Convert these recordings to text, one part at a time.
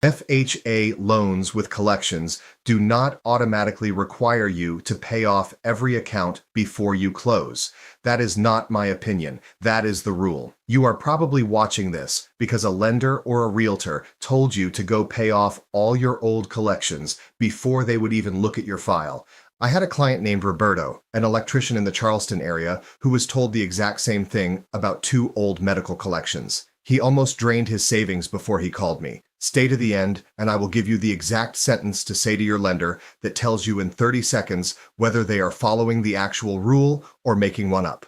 FHA loans with collections do not automatically require you to pay off every account before you close. That is not my opinion. That is the rule. You are probably watching this because a lender or a realtor told you to go pay off all your old collections before they would even look at your file. I had a client named Roberto, an electrician in the Charleston area, who was told the exact same thing about 2 old medical collections. He almost drained his savings before he called me. Stay to the end, and I will give you the exact sentence to say to your lender that tells you in 30 seconds whether they are following the actual rule or making one up.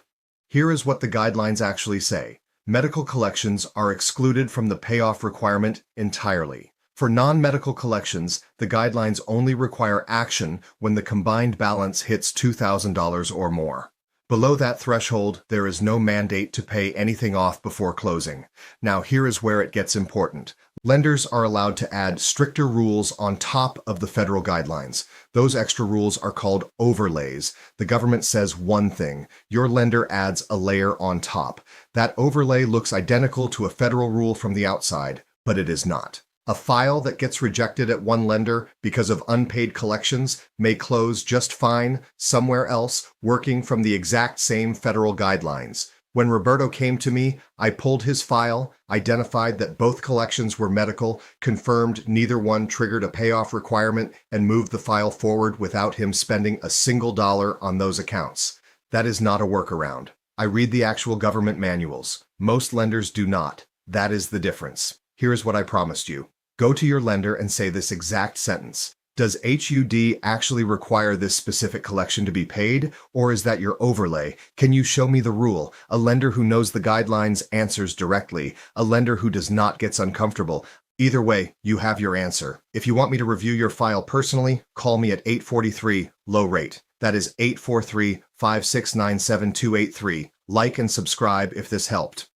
Here is what the guidelines actually say. Medical collections are excluded from the payoff requirement entirely. For non-medical collections, the guidelines only require action when the combined balance hits $2,000 or more. Below that threshold, there is no mandate to pay anything off before closing. Now, here is where it gets important. Lenders are allowed to add stricter rules on top of the federal guidelines. Those extra rules are called overlays. The government says one thing. Your lender adds a layer on top. That overlay looks identical to a federal rule from the outside, but it is not. A file that gets rejected at one lender because of unpaid collections may close just fine somewhere else working from the exact same federal guidelines. When Roberto came to me, I pulled his file, identified that both collections were medical, confirmed neither one triggered a payoff requirement, and moved the file forward without him spending a single dollar on those accounts. That is not a workaround. I read the actual government manuals. Most lenders do not. That is the difference. Here is what I promised you. Go to your lender and say this exact sentence. Does HUD actually require this specific collection to be paid, or is that your overlay? Can you show me the rule? A lender who knows the guidelines answers directly. A lender who does not gets uncomfortable. Either way, you have your answer. If you want me to review your file personally, call me at 843 low rate. That is 843-569-7283. Like and subscribe if this helped.